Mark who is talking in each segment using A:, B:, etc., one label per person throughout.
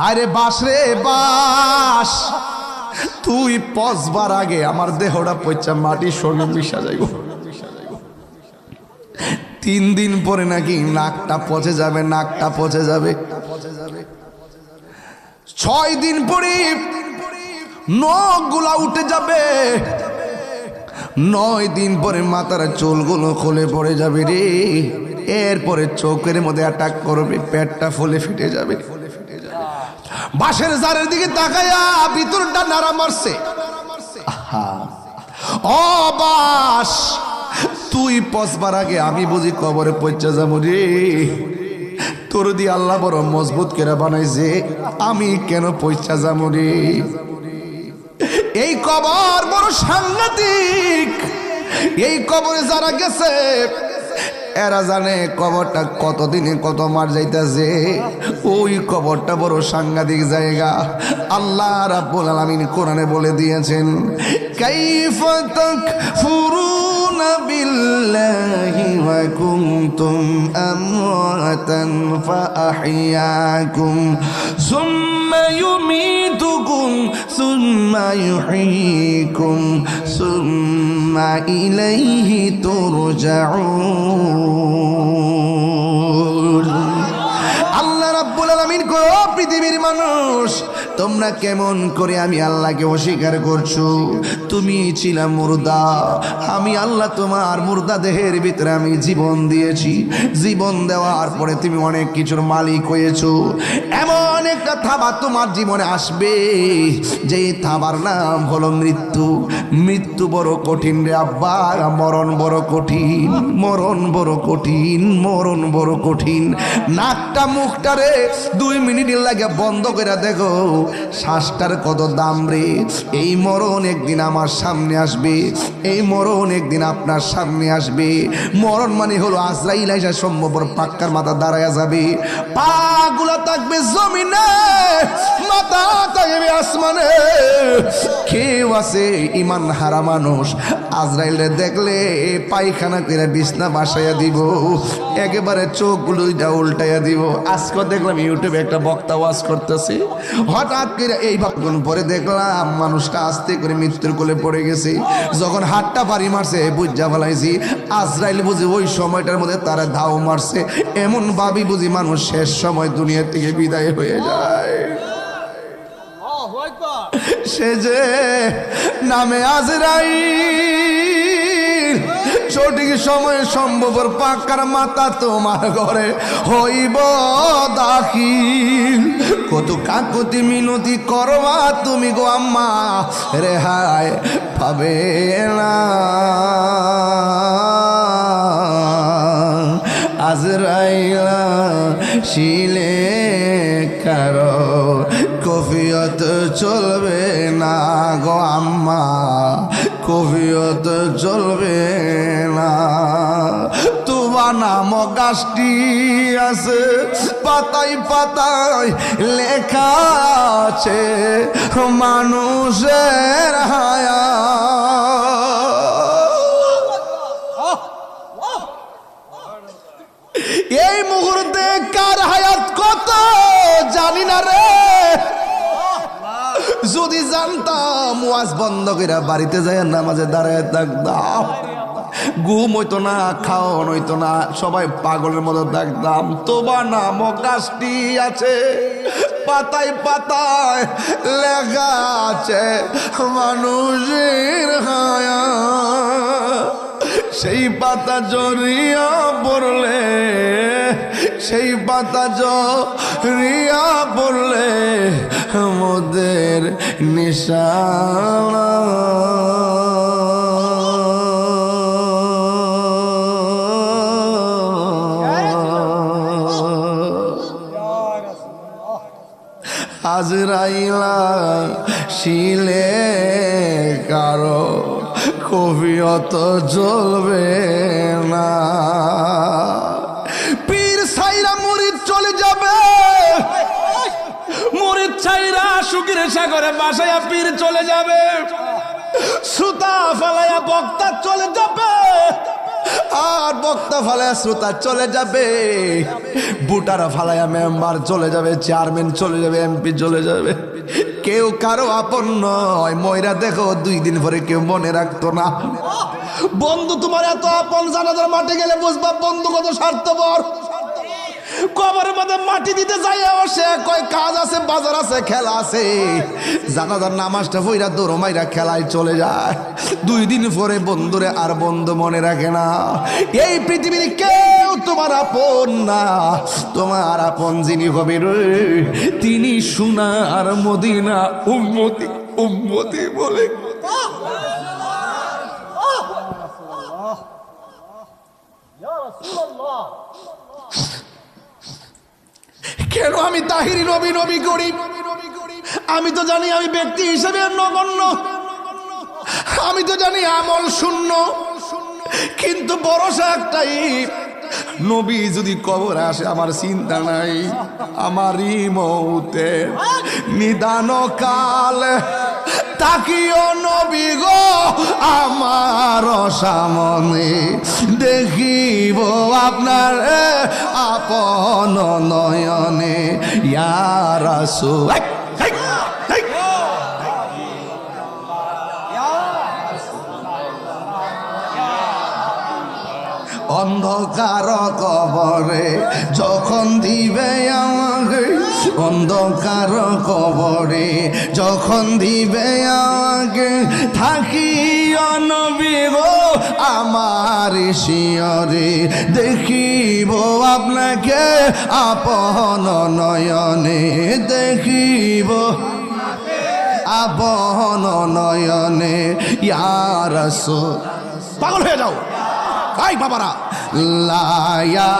A: আরে বাস রে বাস, তুই পচবার আগে আমার দেহটা পচা মাটির সঙ্গে মিশা যাইব। 3 দিন পরে নাকি নাকটা পচে যাবে, নাকটা পচে যাবে। 6 দিন পরে নখগুলা উঠে যাবে। 9 দিন পরে মাথার চুলগুলো খুলে পড়ে যাবে রে। এরপরে চোখের মধ্যে অ্যাটাক করবে, পেটটা ফুলে ফেটে যাবে। বাঁশের জারের দিকে তাকায়া ভিতরটা নাড়া মারছে। ও বাস, তুই পচবার আগে আমি বুঝি কবরে পৌঁছে যাবো রে। তোর দিয়ে আল্লাহ বড় মজবুত করে বানাইছে, আমি কেন পৌঁছা যাবো রে। এই কবর বড় সাংঘাতিক। এই কবরে যারা গেছে এরা জানে কবরটা কতদিনে কত মার যাইতেছে। ওই কবরটা বড় সাংঘাতিক জায়গা। আল্লাহ রাব্বুল আলামিন কোরআনে বলে দিয়েছেন, কাইফা তাকফুরুনা বিল্লাহি ওয়া কুনতুম আমওয়াতান ফাআহইয়াকুম সুম্মা ইউমীতুকুম সুম্মা ইউহয়ীকুম সুম্মা ইলাইহি তুরজাউন। আল্লাহ রাব্বুল আলামিন কো, পৃথিবীর মানুষ তোমরা কেমন করে আমি আল্লাহকে অস্বীকার করছো। তুমি ছিলা মুর্দা, আমি আল্লাহ তোমার মুর্দা দেহের ভিতরে আমি জীবন দিয়েছি। জীবন দেওয়ার পরে তুমি অনেক কিছুর মালিক হয়েছো। এমন একটা থাবা তোমার জীবনে আসবে যে থাবার নাম হলো মৃত্যু। মৃত্যু বড় কঠিন রে আব্বা, মরণ বড় কঠিন, মরণ বড় কঠিন, মরণ বড় কঠিন। নাকটা মুখটা রে 2 মিনিটের লাগে বন্ধ করে দেখো, শ্বাসটার কত দাম রে। এই মরণ একদিন আমার সামনে আসবে, এই মরণ একদিন আপনার সামনে আসবে। মরণ মানে হলো আজরাইল আইসা সম্ভবর পাক্কার মাথা দাঁড়ায়া যাবে। পা গুলা থাকবে জমিনে, মাথা থাকবে আসমানে। কেউ আছে ইমান হারা মানুষ, আজরাইলে দেখলে পায়খানা করে বিছনা বাসাইয়া দিব, একেবারে চোখগুলো উল্টাইয়া দিব। আজকে দেখলাম ইউটিউবে একটা বক্তা ওয়াজ করতেছে, হঠাৎ করে এই ভাবগুন পরে দেখলাম মানুষটা আস্তে করে মৃত্যুর কোলে পড়ে গেছে। যখন হাতটা বাড়ি মারছে বুঝা ফেলাইছি আজরাইল বুঝি ওই সময়টার মধ্যে তারা ধাও মারছে। এমন ভাবি বুঝি মানুষ শেষ সময় দুনিয়া থেকে বিদায় হয়ে যায়। সে যে নামে আজরাইল, সঠিক সময়ে সম্ভবর পাকার মাথা তোমার ঘরে হইব দাখিল। কত কাকুতি মিনতি করবা তুমি গো আম্মা, রেহাই পাবে না। আজরাইলা শিলে কারো কফিয়ত চলবে না গো আম্মা, কফিয়ত চলবে না। তুবা নাম গাছটি আছে, পাতায় পাতায় লেখা আছে মানুষের হায়া। এই মুহূর্তে কার হায়াত কত জানি না রে। যদি জানতাম ওয়াজ বন্ধ করে বাড়িতে যায় নামাজে দাঁড়ায় থাকতাম, ঘুম হইতো না, খাওয়ান হইতো না, সবাই পাগলের মতো থাকতাম। তোবা নামক গাছটি আছে, পাতায় পাতায় লেখা আছে মানুষের হায়া। সেই পাতা জড়িয়া পড়লে, সেই পাতা জড়িয়া পড়লে মোদের নিশানা। আজরাইলা শিলে কারো কফিয়ত চলবে না। পীর সাইরা মুরিদ চলে যাবে, মুরিদ ছাইরা সুখের সাগরে বাসায়া পীর চলে যাবে। সুতা ফালাইয়া বক্তা চলে যাবে, আর বক্তা ফালায়া শ্রোতা চলে যাবে, বুটারা ফালায়া মেম্বার চলে যাবে, চেয়ারম্যান চলে যাবে, এমপি চলে যাবে, কেউ কারো আপন নয়। ময়রা দেখো 2 দিন পরে কেউ মনে রাখতো না। বন্ধু তোমার এত আপন, জানাজার মাঠে গেলে বুঝবা বন্ধু কত স্বার্থপর। কবরের মধ্যে মাটি দিতে যাই সে কয় কাজ আছে, বাজার আছে, খেলা আছে, জানাজার নামাজটা পইরা দৌড় মাইরা খেলায় চলে যায়। 2 দিন পরে বন্ধুরে আর বন্ধু মনে রাখে না। এই পৃথিবীর কেউ তোমার আপন না। তোমার আপন যিনি হবে রে, তিনি সোনার মদিনা উম্মতি উম্মতি বলে। কেন আমি তাহিরি নবী নবী করি? আমি তো জানি আমি ব্যক্তি হিসেবে নগণ্য, আমি তো জানি আমল শূন্য, কিন্তু ভরসা একটাই, নবী যদি কবরে আসে আমার চিন্তা নাই। আমারই মৌতে নিদান কাল তাকিও নবী গো আমার সামনে, দেখিব আপনার আপন নয়নে। ইয়া রাসূল অন্ধকার কবরে যখন দিবে আমাকে, অন্ধকার কবরে যখন দিবে আমাকে, থাকিও নবী গো আমার শিয়রে, দেখিব আপনাকে আপন নয়নে, দেখিব আপন নয়নে। ইয়া রাসূল পাগল হয়ে যাও ভাই বাবারা, লা ইয়া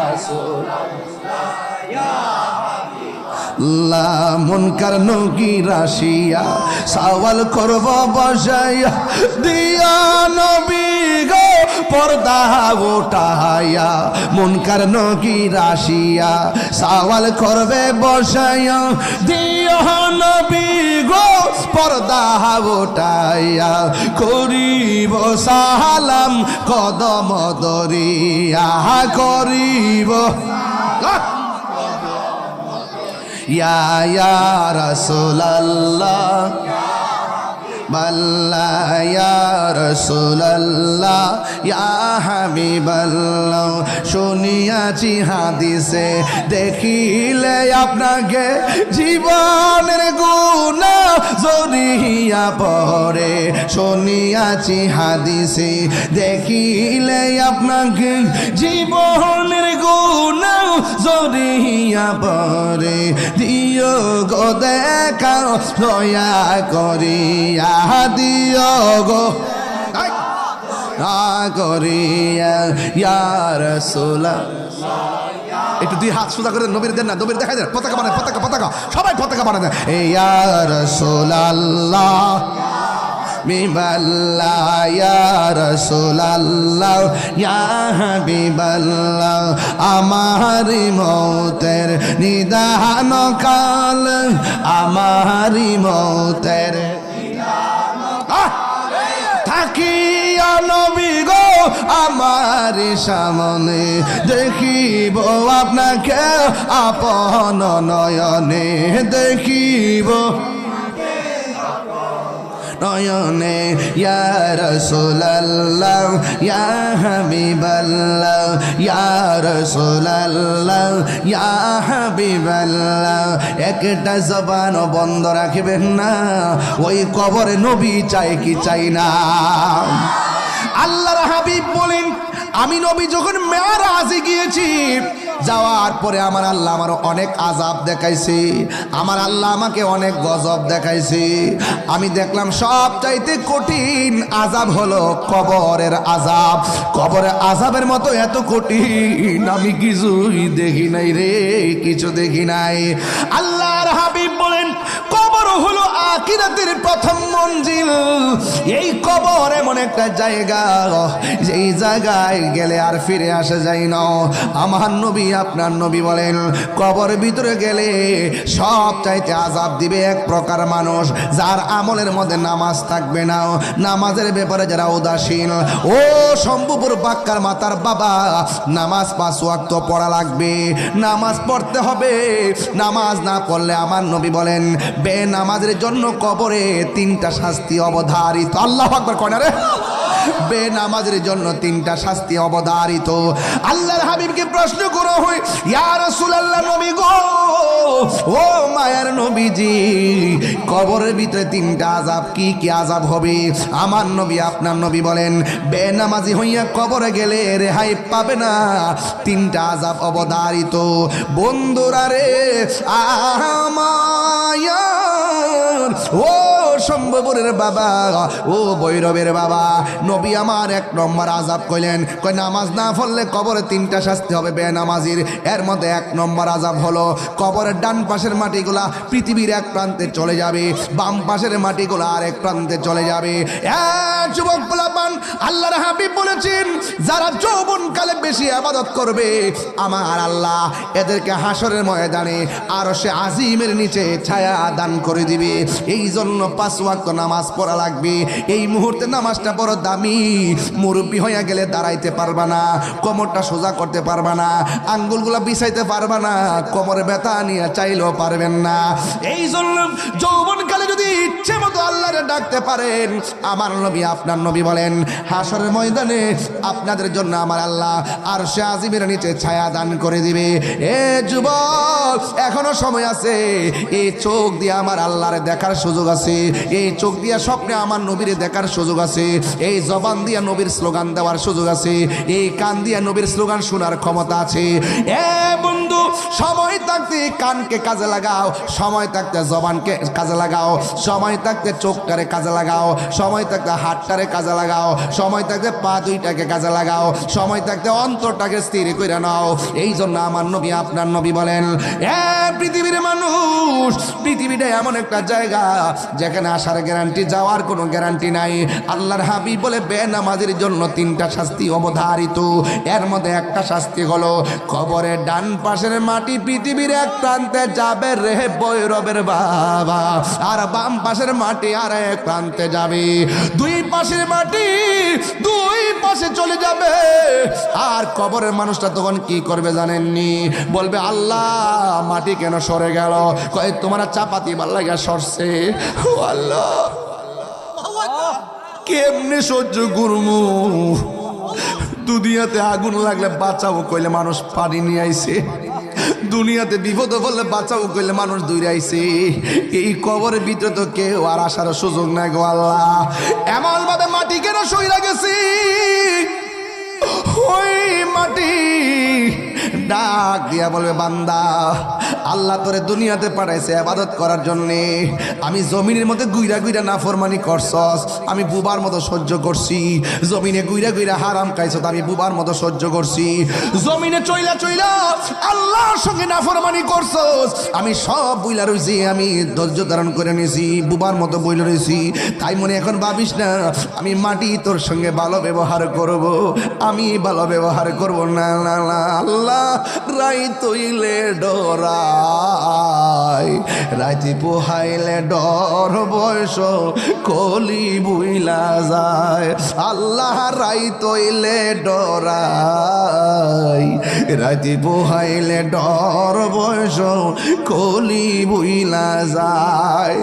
A: রাসূল লা মুনকার নকির আসিয়া সওয়াল করব বসাইয়া, দিয়া নবী গো পর্দা উঠাইয়া, মুনকার নকির আসিয়া সওয়াল করবে বসাইয়া, দিয়া নবী গো পর্দা উঠাইয়া, করিব সালাম কদম দরিয়া, করিব ইয়া ইয়া রাসূলুল্লাহ বাল্লা ইয়া রাসূলুল্লাহ ইয়া হাবিবাল্লাহ। শুনিয়াছি হাদিসে দেখিলে আপনাকে জীবনের গুনাহ জড়িয়া পড়ে, শুনিয়াছি হাদিসে দেখিলে আপনাকে জীবনের গুনাহ জড়িয়া পড়ে, দিও গো দেখা দয়া করিয়া, দিও গো করিয়া ইয়া রাসূলুল্লাহ। একটু 2 হাত সোজা করে নবীর দেন না, নবীর দেখাই দেন, পতাকা বানায়, পতাকা পতাকা সবাই পতাকা বানায় দেন। ইয়া রাসূলুল্লাহ বিবাল্লাহ ইয়া রাসূলুল্লাহ ইয়া হাবিবাল্লাহ, আমারি মৌতের নিদান কাল, আমারি মৌতের থাকিয়া নবী গো আমার সামনে, দেখিব আপনাকে আপন নয়নে, দেখিব নয়নে। ইয়া রাসূলুল্লাহ ইয়া হাবিবাল্লাহ ইয়া রাসূলুল্লাহ ইয়া হাবিবাল্লাহ। একটা জবান বন্ধ রাখবেন না, ওই কবরে নবী চাই কি চাই না। আল্লাহর হাবিব বলেন, আমি নবী যখন মেরাজে গিয়েছি, যাওয়ার পরে আমার আল্লাহ আমার অনেক আযাব দেখাইছে, আমার আল্লাহ আমাকে অনেক গজব দেখাইছে। আমি দেখলাম সবচাইতে কঠিন আযাব হলো কবরের আযাব। কবরের আযাবের মতো এত কঠিন আমি কিছুই দেখি নাই রে, কিছু দেখি নাই। আল্লাহর হাবিব বলেন, কবর হলো আখিরাতের প্রথম মঞ্জিল, এই কবর এমন একটা জায়গা, এই জায়গায় গেলে আর ফিরে আসা যায় না। আমার নবী আপনার নবী বলেন, কবর ভিতরে গেলে সব চাইতে আযাব দিবে এক প্রকার মানুষ, যার আমলের মধ্যে নামাজ থাকবে না, নামাজের ব্যাপারে যারা উদাসীন। ও শম্ভুপুর বাক্কার মাতার বাবা, নামাজ 5 ওয়াক্ত পড়া লাগবে, নামাজ পড়তে হবে। নামাজ না পড়লে আমার নবী বলেন বেনামাজের জন্য কবরে 3টা শাস্তি অবধারিত। আল্লাহু আকবার কয় না রে? বেনামাজের জন্য 3টা শাস্তি অবধারিত। আল্লাহর হাবিবকে প্রশ্ন করা হয়, ইয়া রাসূলুল্লাহ, নবী গো, ও মায়ার নবীজি, কবরের ভিতরে 3টা আযাব, কি কি আযাব হবে? আমার নবী আপনার নবী বলেন, বেনামাজি হইয়া কবরে গেলে রেহাই পাবে না, 3টা আযাব অবধারিত। বন্ধুরা রে আমার, ও শম্ভুপুরের বাবা, ও ভৈরবের বাবা, নবী আমার 1 নম্বর আযাব কইলেন, কয় নামাজ না পড়লে কবরে 3টা শাস্তি হবে বেনামাজির। এর মধ্যে 1 নম্বর আযাব হলো কবরের ডান পাশের মাটিগুলা পৃথিবীর এক প্রান্তে চলে যাবে, বাম পাশের মাটিগুলা আরেক প্রান্তে চলে যাবে। যুবক পোলাপান, আল্লাহর হাবিব বলেছেন, যারা যৌবনকালে বেশি ইবাদত করবে আমার আল্লাহ এদেরকে হাসরের ময়দানে আরশে আজিমের নিচে ছায়া দান করে দিবে। এই জন্য 5 ওয়াক্ত নামাজ পড়া লাগবে। এই মুহূর্তে নামাজটা বড় দামি, মুরব্বী হইয়া গেলে দাঁড়াইতে পারবা না, কোমরটা সোজা করতে পারবা না, আঙ্গুলগুলা বিছাইতে পারবা না, কোমরে ব্যথা নিয়ে চাইলেও পারবেন না। এই জন্য যৌবনকালে যদি ইচ্ছে মতো আল্লাহরে ডাকতে পারেন, আমার নবী আপনার নবী বলেন, হাসরের ময়দানে আপনাদের জন্য আমার আল্লাহ আরশে আজিমের নিচে ছায়া দান করে দিবে। এ যুবক, এখনো সময় আছে। এই চোখ দিয়ে আমার আল্লাহরে দেখার সুযোগ আছে, এই চোখ দিয়ে স্বপ্নে আমার নবীরে দেখার সুযোগ আছে, এই জবান দিয়ে নবীর স্লোগান দেওয়ার সুযোগ আছে, এই কান দিয়ে নবীর স্লোগান শোনার ক্ষমতা আছে। এ বন্ধু, সময় থাকতে কানকে কাজে লাগাও, সময় থাকতে জবানকে কাজে লাগাও, সময় থাকতে চোখটারে কাজে লাগাও, সময় থাকতে হাতটারে কাজে লাগাও, সময় থাকতে পা দুইটাকে কাজে লাগাও, সময় থাকতে অন্তরটাকে স্থির করে নাও। এই জন্য আমার নবী আপনার নবী বলেন, এ পৃথিবীর মানুষ, পৃথিবীটা এমন একটা জায়গা যেখানে আসার গ্যারান্টি, যাওয়ার কোনো গ্যারান্টি নাই। আল্লাহর হাবিব বলে বেনামাজের জন্য 3টা শাস্তি অবধারিত। এর মধ্যে একটা শাস্তি হলো কবরের ডান পাশের মাটি পৃথিবীর এক প্রান্তে যাবে রে ভৈরবের বাবা, আর বাম পাশের মাটি আর এক প্রান্তে যাবে। 2 পাশের মাটি 2 পাশে চলে যাবে। আর কবরের মানুষটা তখন কি করবে জানেননি? বলবে, আল্লাহ মাটি কেন সরে গেল? কয় তোমার চাপাতি ভাল লাগা সরছে। ও আল্লাহ, কেমনে সহ্য করমু? দুনিয়াতে আগুন লাগলে বাঁচাও কইলে মানুষ পানি নিয়ে আইছে, দুনিয়াতে বিপদ বললে বাঁচাও কইলে মানুষ দূরে আইছে, এই কবরের ভিতরে তো কেউ আর আসার সুযোগ নাই গো আল্লাহ। এমন ভাবে মাটি কেন সইরা গেছি? ওই মাটি ডাক দিয়া বলবে, বান্দা, আল্লাহ তোরে দুনিয়াতে পাঠাইছে ইবাদত করার জন্যে। আমি জমিনের মধ্যে গুইরা গুইরা নাফরমানি করছস, আমি বুবার মতো সহ্য করছি। জমিনে গুইরা গুইরা হারাম খাইছস, আমি বুবার মতো সহ্য করছি। জমিনে চইলা চইলা আল্লাহর সঙ্গে নাফরমানি করছস, আমি সব বইলা রইছি, আমি ধৈর্য ধারণ করে নিয়েছি, বুবার মতো বইলা রইছি। তাই মনে এখন ভাবিস না আমি মাটি তোর সঙ্গে ভালো ব্যবহার করব, আমি ভালো ব্যবহার করব না। না না, আল্লাহ রাই তৈলে ডরাই, রাতি পোহাইলে ডর বয়স কলি বুইলা যায়। আল্লাহ রাই তৈলে ডরাই, রাতি পোহাইলে ডর বয়স কলি বুইলা যায়।